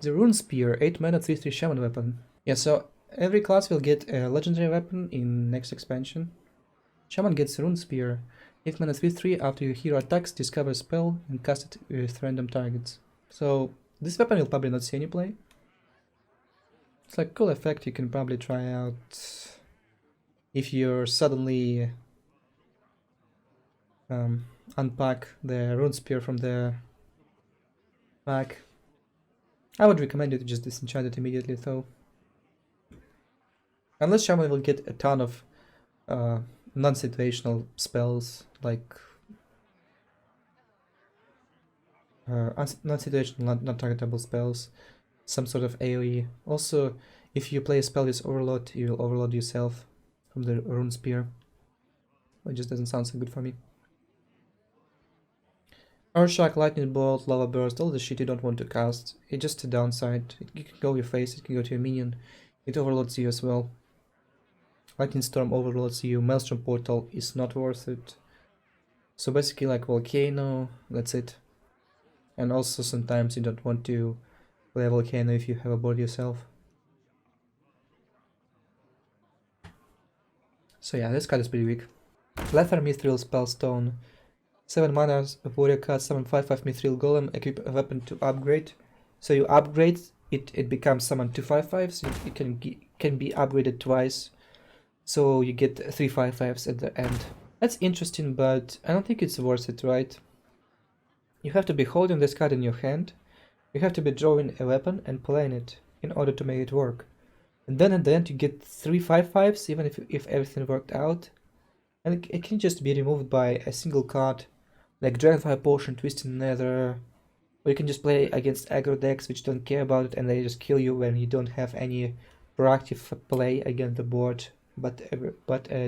The Rune Spear, 8 mana 3/3 shaman weapon. Yeah, so every class will get a legendary weapon in next expansion. Shaman gets Rune Spear, 8 mana 3/3 after your hero attacks, discover a spell and cast it with random targets. So this weapon will probably not see any play. It's like a cool effect you can probably try out if you're suddenly unpack the Rune Spear from the pack. I would recommend you to just disenchant it immediately though. Unless Shaman will get a ton of non-situational spells, like non-situational, non-targetable spells, some sort of AoE. Also, if you play a spell with Overload, you will overload yourself from the Rune Spear. It just doesn't sound so good for me. Earthshock, Lightning Bolt, Lava Burst, all the shit you don't want to cast. It's just a downside. It can go your face, it can go to your minion. It overloads you as well. Lightning Storm overloads you. Maelstrom Portal is not worth it. So basically like Volcano, that's it. And also sometimes you don't want to play a Volcano if you have a board yourself. So yeah, this card is pretty weak. Leather Mithril Spellstone. 7 mana, a warrior card, summon 5/5 Mithril Golem, equip a weapon to upgrade. So you upgrade, it becomes summon 2 5/5s, so it can be upgraded twice. So you get 3 5/5s at the end. That's interesting, but I don't think it's worth it, right? You have to be holding this card in your hand, you have to be drawing a weapon and playing it in order to make it work. And then at the end you get 3 5/5s, even if everything worked out. And it can just be removed by a single card, like Dragonfire Potion, Twisted Nether, or you can just play against aggro decks which don't care about it and they just kill you when you don't have any proactive play against the board, but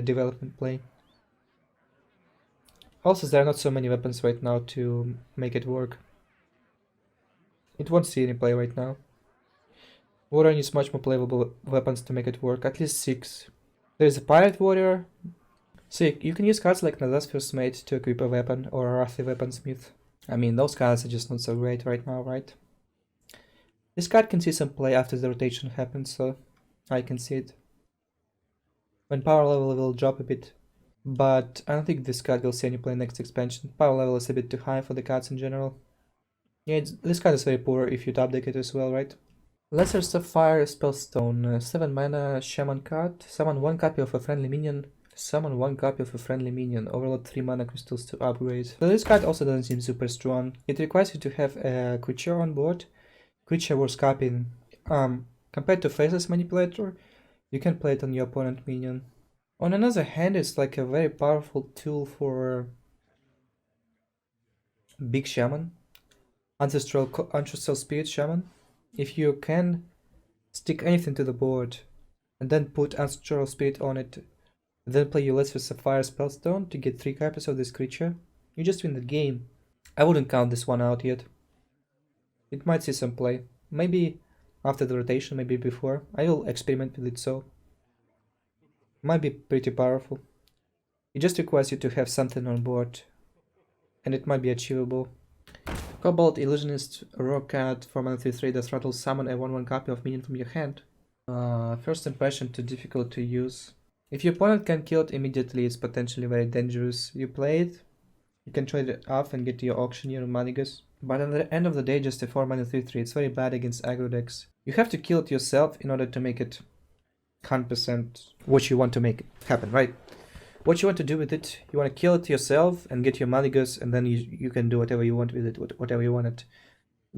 development play. Also, there are not so many weapons right now to make it work. It won't see any play right now. Warrior needs much more playable weapons to make it work, at least 6. There's a Pirate Warrior. So you can use cards like Nada's First Mate to equip a weapon, or Arathi Weaponsmith. I mean, those cards are just not so great right now, right? This card can see some play after the rotation happens, so I can see it. When power level will drop a bit. But I don't think this card will see any play next expansion. Power level is a bit too high for the cards in general. Yeah, this card is very poor if you top deck it as well, right? Lesser Sapphire Spellstone, 7 mana shaman card. Summon 1 copy of a friendly minion. Summon 1 copy of a friendly minion. Overload 3 mana crystals to upgrade. So this card also doesn't seem super strong. It requires you to have a creature on board. Creature worth copying. Compared to Faceless Manipulator, you can play it on your opponent minion. On another hand, it's like a very powerful tool for big shaman. Ancestral Spirit Shaman. If you can stick anything to the board and then put Ancestral Spirit on it, then play your Lesser Sapphire Spellstone to get 3 copies of this creature, you just win the game. I wouldn't count this one out yet. It might see some play. Maybe after the rotation, maybe before. I will experiment with it, so might be pretty powerful. It just requires you to have something on board, and it might be achievable. Cobalt, Illusionist, Raw Cat, 4 mana 3/3 that throttles, summon a 1/1 copy of minion from your hand. First impression, too difficult to use. If your opponent can kill it immediately, it's potentially very dangerous. You play it, you can trade it off and get to your auctioneer or Manigus. But at the end of the day, just a 4 mana 3/3, it's very bad against aggro decks. You have to kill it yourself in order to make it 100% what you want to make it happen, right? What you want to do with it, you want to kill it yourself and get your Manigus, and then you can do whatever you want with it, whatever you want it.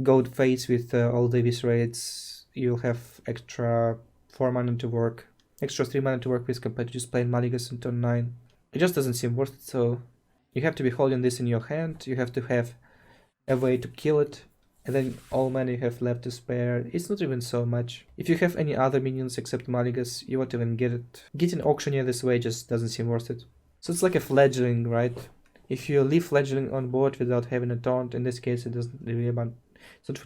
Go face with all the Eviscerates, you'll have extra 4 mana to work. Extra 3 mana to work with compared to just playing Manigus on turn 9. It just doesn't seem worth it, so you have to be holding this in your hand, you have to have a way to kill it, and then all mana you have left to spare. It's not even so much. If you have any other minions except Manigus, you won't even get it. Getting Auctioneer this way just doesn't seem worth it. So it's like a fledgling, right? If you leave fledgling on board without having a taunt, in this case it's not really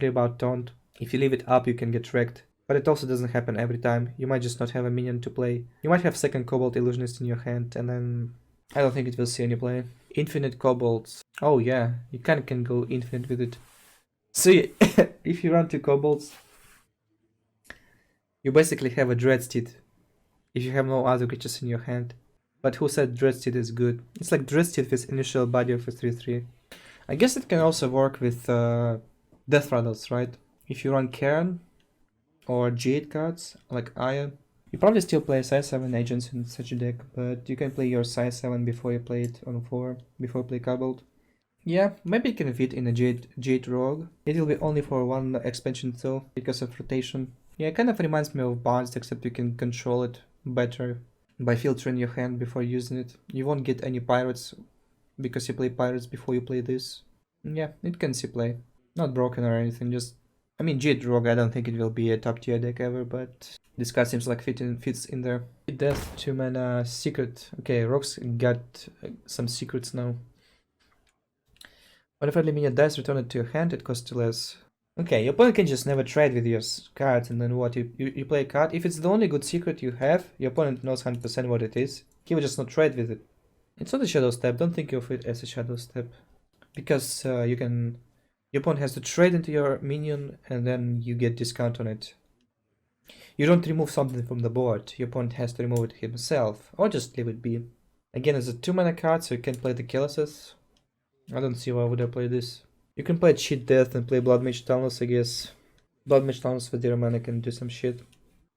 about taunt. If you leave it up, you can get wrecked. But it also doesn't happen every time. You might just not have a minion to play. You might have second Cobalt Illusionist in your hand, and then I don't think it will see any play. Infinite Kobolds. Oh yeah, you kinda can go infinite with it. So if you run 2 Kobolds, You basically have a Dreadsteed if you have no other creatures in your hand. But who said Dreadsteed is good? It's like Dreadsteed with initial body of a 3/3. I guess it can also work with Death Rattles, right? If you run Cairn or Jade cards, like Aya, you probably still play size 7 agents in such a deck, but you can play your size 7 before you play it on 4, before you play Cobalt. Yeah, maybe it can fit in a Jade Rogue. It will be only for one expansion though, because of rotation. Yeah, it kind of reminds me of Bounced, except you can control it better by filtering your hand before using it. You won't get any pirates because you play pirates before you play this. Yeah, it can see play. Not broken or anything, just... I mean, Jade Rogue, I don't think it will be a top tier deck ever, but this card seems like fits in there. Death, 2 mana, secret. Okay, Rogue's got some secrets now. When a friendly minion dies, return it to your hand, it costs less. Okay, your opponent can just never trade with your cards, and then what? You play a card. If it's the only good secret you have, your opponent knows 100% what it is. He will just not trade with it. It's not a shadow step, don't think of it as a shadow step. Because your opponent has to trade into your minion, and then you get discount on it. You don't remove something from the board, your opponent has to remove it himself, or just leave it be. Again, it's a 2 mana card, so you can play the Colossus. I don't see why would I play this. You can play Cheat Death and play Blood Mage Tauntless, I guess. Blood Mage Tauntless with Zero mana can do some shit.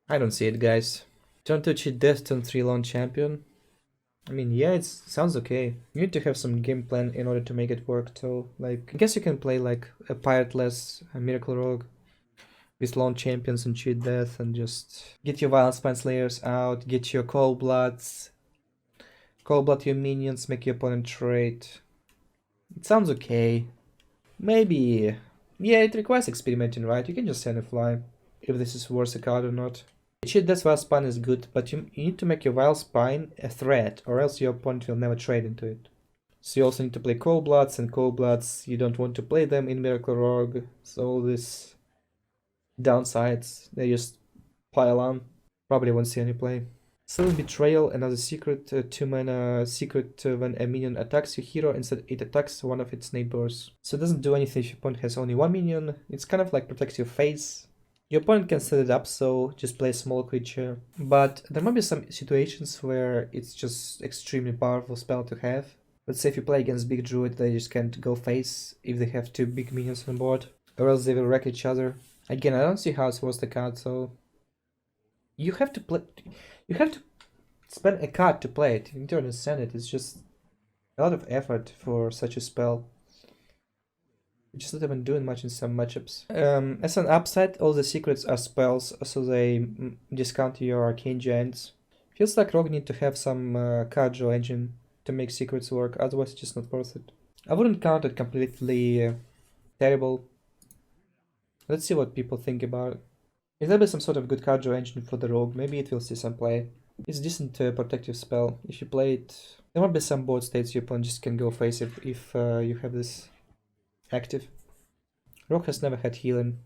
I don't see it, guys. Turn 2 Cheat Death, turn 3 Lone Champion. I mean, yeah, it sounds okay. You need to have some game plan in order to make it work, so, like, I guess you can play, like, a Heartless, a Miracle Rogue, with Lone Champions and Cheat Death, and just get your Violent Spine Slayers out, get your Cold Bloods, Cold Blood your minions, make your opponent trade. It sounds okay. Maybe. Yeah, it requires experimenting, right? You can just send a fly if this is worth a card or not. Cheat Death Vile Spine is good, but you need to make your Vile Spine a threat, or else your opponent will never trade into it. So you also need to play Cold Bloods, and Cold Bloods, you don't want to play them in Miracle Rogue, so all these downsides, they just pile on. Probably won't see any play. Sudden Betrayal, another secret, 2 mana secret when a minion attacks your hero, instead it attacks one of its neighbors. So it doesn't do anything if your opponent has only one minion, it's kind of like protects your face. Your opponent can set it up, so just play a small creature. But there might be some situations where it's just extremely powerful spell to have. Let's say if you play against big druid, they just can't go face if they have 2 big minions on board, or else they will wreck each other. Again, I don't see how it's worth the card, so... You have to spend a card to play it. You need to understand it. It's just a lot of effort for such a spell. You're just not even doing much in some matchups. As an upside, all the secrets are spells, so they discount your arcane giants. Feels like Rogue need to have some card draw engine to make secrets work, otherwise it's just not worth it. I wouldn't count it completely terrible. Let's see what people think about it. If there'll be some sort of good card draw engine for the Rogue, maybe it will see some play. It's a decent protective spell. If you play it, there might be some board states your opponent just can go face if you have this active. Rogue has never had healing,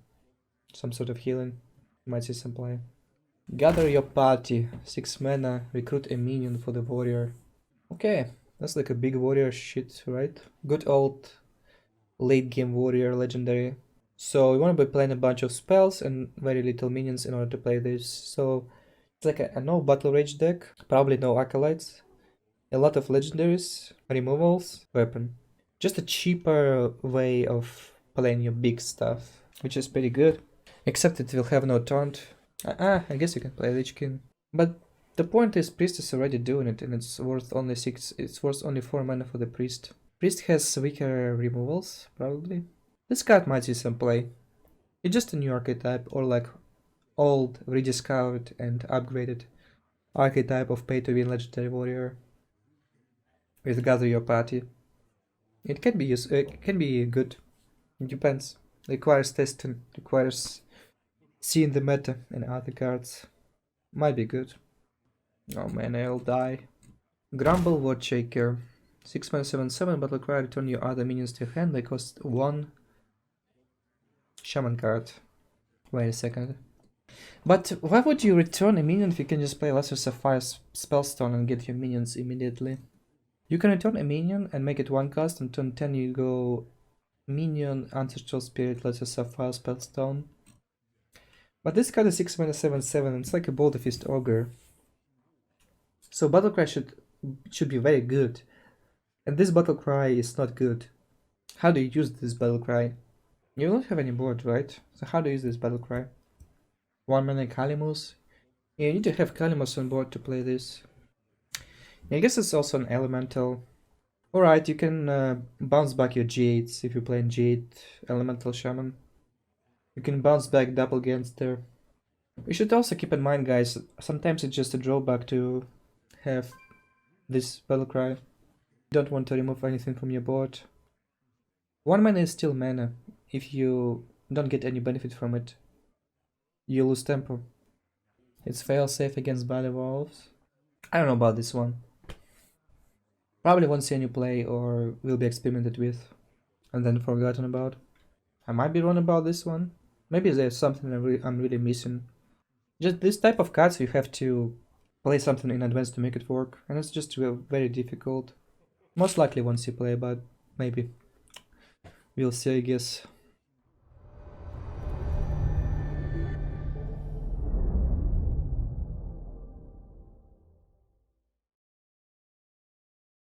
some sort of healing. You might see some play. Gather your party, 6 mana, recruit a minion for the warrior. Okay, that's like a big warrior shit, right? Good old late game warrior legendary. So you want to be playing a bunch of spells and very little minions in order to play this. So it's like a no battle rage deck, probably no acolytes, a lot of legendaries, removals, weapon. Just a cheaper way of playing your big stuff, which is pretty good. Except it will have no taunt. I guess you can play Lich King. But the point is, Priest is already doing it, and it's worth only 6. It's worth only 4 mana for the Priest. Priest has weaker removals, probably. This card might see some play. It's just a new archetype, or like old, rediscovered and upgraded archetype of pay-to-win legendary warrior with Gather Your Party. It can be good. It depends. Requires testing, requires seeing the meta and other cards. Might be good. Oh man, I'll die. Grumble, Watchshaker. 6 mana 7/7, but require return your other minions to your hand. They cost 1 shaman card. Wait a second. But why would you return a minion if you can just play Lesser Sapphire spellstone and get your minions immediately? You can return a minion and make it 1 cost, and turn 10 you go minion, Ancestral Spirit, Lesser Sapphire spellstone. But this card is 6 mana 7/7, it's like a Boulder Fist Ogre. So Battlecry should be very good. And this Battlecry is not good. How do you use this Battlecry? You don't have any board, right? So how do you use this Battlecry? 1 mana Kalimus. Yeah, you need to have Kalimus on board to play this. I guess it's also an elemental. Alright, you can bounce back your Jades if you play in Jade Elemental Shaman. You can bounce back Doppelgangster. You should also keep in mind, guys, sometimes it's just a drawback to have this Battlecry. You don't want to remove anything from your board. 1 mana is still mana. If you don't get any benefit from it, you lose tempo. It's fail-safe against Body Wolves. I don't know about this one. Probably won't see any play or will be experimented with and then forgotten about. I might be wrong about this one. Maybe there's something I'm really missing. Just this type of cards, you have to play something in advance to make it work, and it's just very difficult. Most likely won't see play, but maybe. We'll see, I guess.